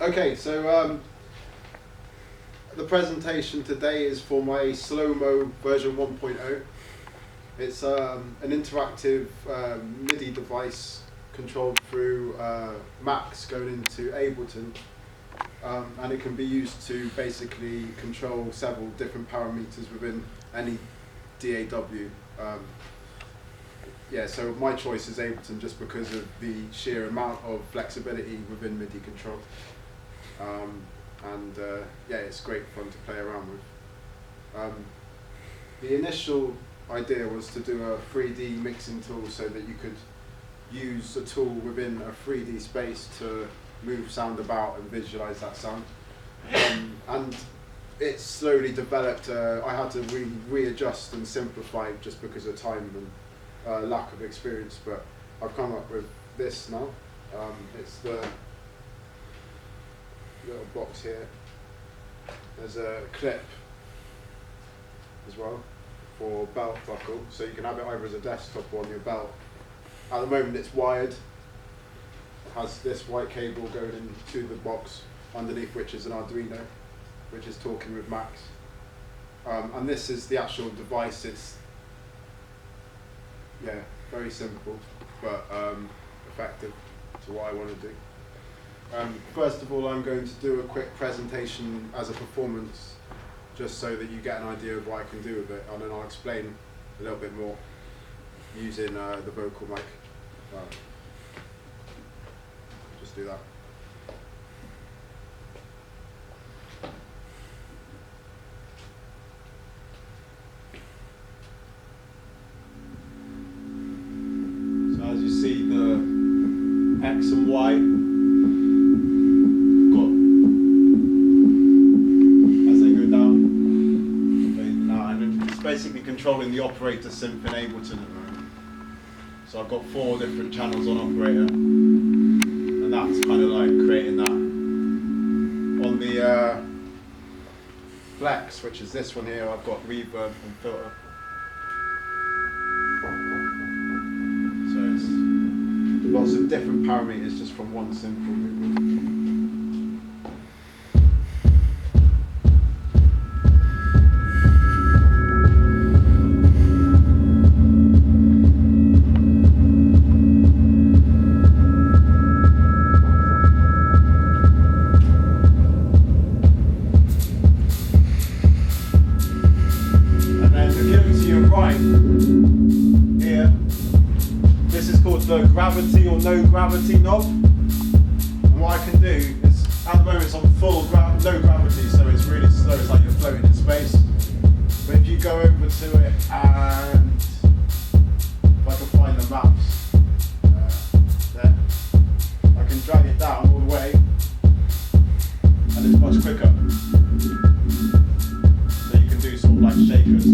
Okay, so the presentation today is for my SloMo version 1.0. It's an interactive MIDI device controlled through Macs going into Ableton, and it can be used to basically control several different parameters within any DAW. Yeah, so my choice is Ableton just because of the sheer amount of flexibility within MIDI control. Yeah, it's great fun to play around with. The initial idea was to do a 3D mixing tool so that you could use a tool within a 3D space to move sound about and visualize that sound. And it slowly developed. I had to readjust and simplify just because of time and lack of experience, but I've come up with this now. It's the little box here. There's a clip as well for belt buckle, so you can have it either as a desktop or on your belt. At the moment it's wired. It has this white cable going into the box, underneath which is an Arduino, which is talking with Max. And this is the actual device. It's very simple, but effective to what I want to do. First of all, I'm going to do a quick presentation as a performance, just so that you get an idea of what I can do with it, and then I'll explain a little bit more using the vocal mic. Just do that. So as you see, the X and Y basically controlling the operator synth in Ableton at the moment. So I've got 4 different channels on operator, and that's kind of like creating that. On the Flex, which is this one here, I've got reverb and filter. So it's lots of different parameters just from one simple movement. The gravity or no gravity knob, and what I can do is, at the moment it's on full no gravity, so it's really slow, it's like you're floating in space. But if you go over to it, and if I can find the maps there, I can drag it down all the way, and it's much quicker. So you can do sort of like shakers,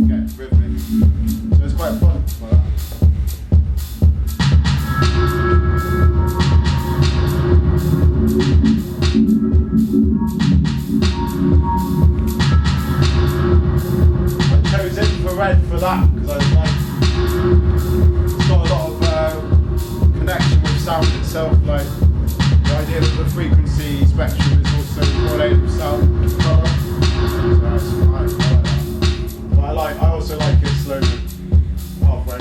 get rhythmic. So it's quite fun. I chose infrared for that because I was like, it's got a lot of connection with sound itself. Like the idea that the frequency spectrum is also correlated with sound and colour. So that's I like that. But I also like it slowly, halfway.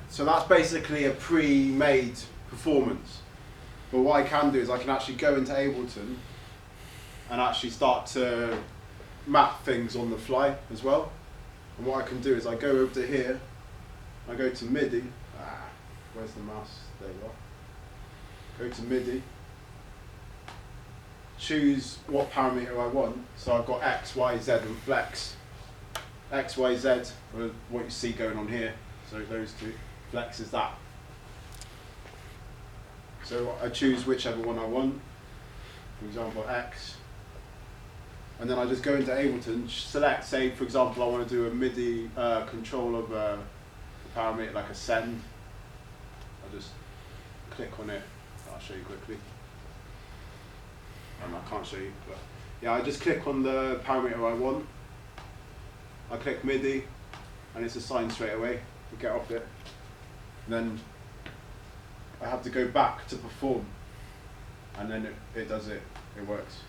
So that's basically a pre-made performance. But what I can do is I can actually go into Ableton and actually start to map things on the fly as well. And what I can do is I go over to here, I go to MIDI. Where's the mouse? There you are. Go to MIDI. choose what parameter I want. So I've got X, Y, Z and flex. X, Y, Z are what you see going on here. So those two. Flex is that. So I choose whichever one I want. For example, X. And then I just go into Ableton, select, say for example I want to do a MIDI control of a parameter like a send. I'll just click on it. I'll show you quickly. I can't show you, but yeah, I just click on the parameter I want. I click MIDI, and it's assigned straight away. We get off it. And then I have to go back to perform, and then it does it. It works.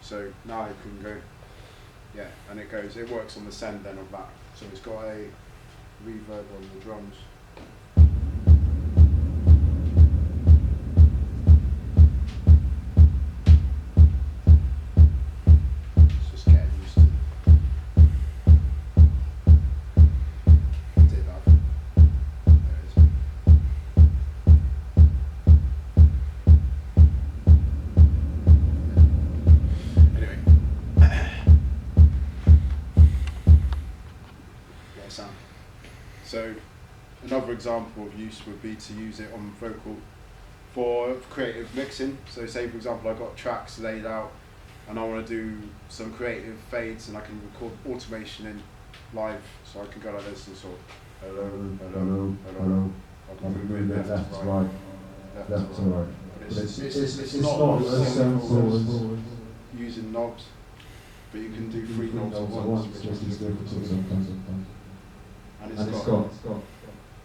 So now I can go, yeah, and it goes. It works on the send then of that. So it's got a reverb on the drums. So another example of use would be to use it on vocal for creative mixing. So say for example I've got tracks laid out and I want to do some creative fades and I can record automation in live, so I can go like this and sort of hello, hello, hello. I can move it left to right, left to right. But it's not as simple as using knobs, but you can do 3 knobs at once, which is difficult sometimes. And it's got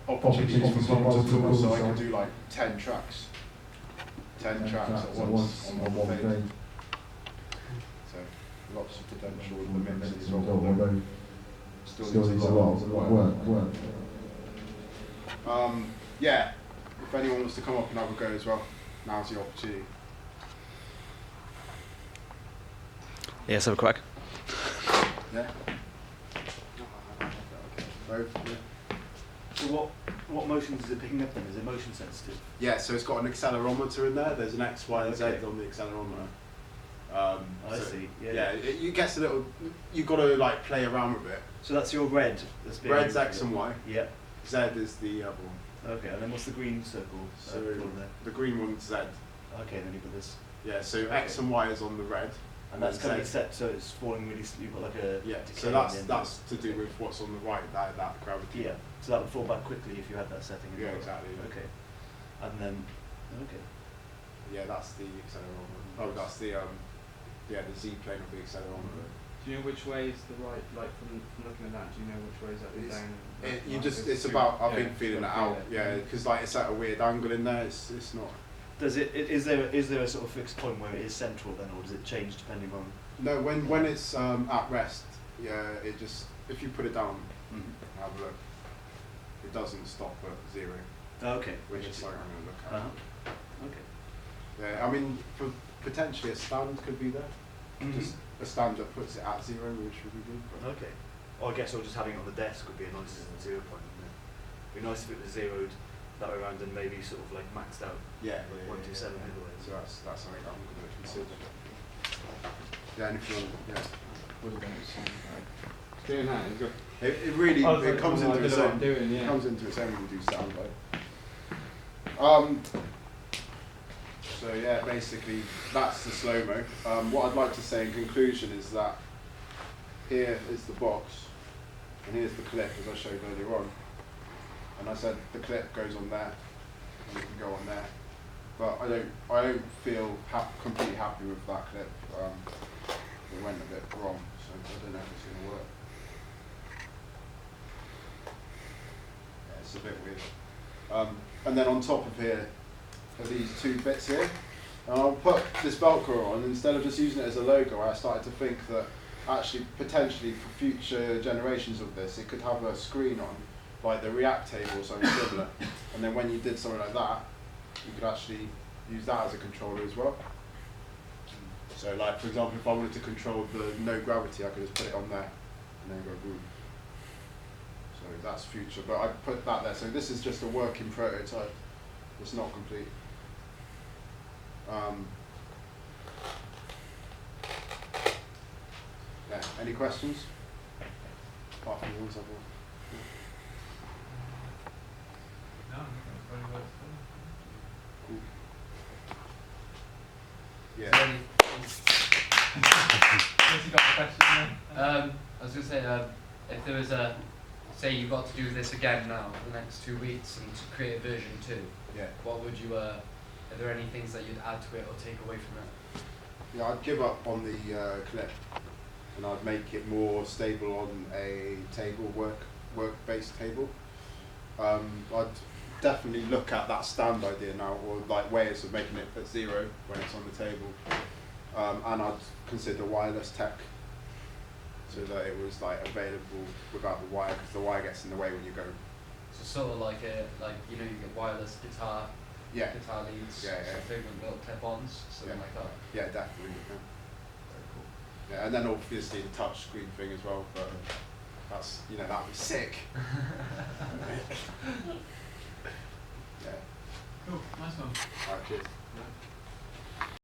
opportunities for multiple tools, so I can do like 10 tracks. 10 tracks at once on one fade. So lots of potential with the mixing as well. Still needs a lot of work. Yeah, if anyone wants to come up and have a go as well, now's the opportunity. Yeah, let's have a crack. Yeah. Both, yeah. So what motions is it picking up then? Is it motion sensitive? Yeah, so it's got an accelerometer in there. There's an X, Y, and Z on the accelerometer. I see. Yeah. Yeah, you guess a little. You got to like play around with it. So that's your red. Red's X and Y. Yeah. Z is the other one. Okay, and then what's the green circle? So there? the green one's Z. Okay, then you put this. Yeah, so X and Y is on the red. And that's currently set, so it's falling really. You've got like a. Yeah. So that's to do with what's on the right. That gravity. Yeah. So that would fall back quickly if you had that setting. Yeah, exactly. Yeah. Okay. And then. Okay. Yeah, that's the accelerometer. Oh, that's the the Z plane of the accelerometer. Do you know which way is the right? Like from looking at that, do you know which way is up and down? It's about I've been feeling it out. Yeah, because like it's at a weird angle in there. It's not. Does it? Is there a sort of fixed point where it is central then, or does it change depending on? No, when it's at rest, yeah, it just if you put it down, have a look, it doesn't stop at 0. Okay. Which is like I'm gonna look at. Okay. Yeah, I mean, for potentially a stand could be there. Just a stand that puts it at 0, which would be good. But Okay. Or I guess just having it on the desk would be a nice 0 point, wouldn't it? It'd be nice if it was zeroed that way around and maybe sort of like maxed out. Yeah. 127 yeah. middle. So that's something I'm going to consider. Yeah, and if you want, yeah. What about it? Doing that, it's good. It really it comes into its own. It comes into its own when you do sound like. So yeah, basically that's the SloMo. What I'd like to say in conclusion is that here is the box, and here's the clip as I showed earlier on. And I said the clip goes on there, and it can go on there. But I don't feel completely happy with that clip. It went a bit wrong, so I don't know if it's going to work. Yeah, it's a bit weird. And then on top of here are these 2 bits here. And I'll put this Velcro on. Instead of just using it as a logo, I started to think that actually potentially for future generations of this, it could have a screen on, like the React table or something similar. And then when you did something like that, you could actually use that as a controller as well. So like for example, if I wanted to control the no gravity, I could just put it on there and then go boom. So that's future, but I put that there. So this is just a working prototype. It's not complete. Any questions? Apart from the ones I've got. No, that's very well Cool. Is Yeah. there any- Yes, you got a question there? I was going to say, if there was a, say you got to do this again now for the next 2 weeks and to create a version 2, Yeah. what would you, are there any things that you'd add to it or take away from it? Yeah, I'd give up on the clip, and I'd make it more stable on a table, work-based table. I'd definitely look at that stand idea now, or like ways of making it at 0 when it's on the table. And I'd consider wireless tech, so that it was like available without the wire, because the wire gets in the way when you go. So sort of like you get wireless guitar leads, Yeah, yeah. something with little clip-ons, something Yeah. like that. Yeah, definitely. Yeah. Very cool. Yeah, and then obviously the touch screen thing as well, but that's, that'd be sick. Yeah. Cool, nice one. Alright, cheers. Yeah.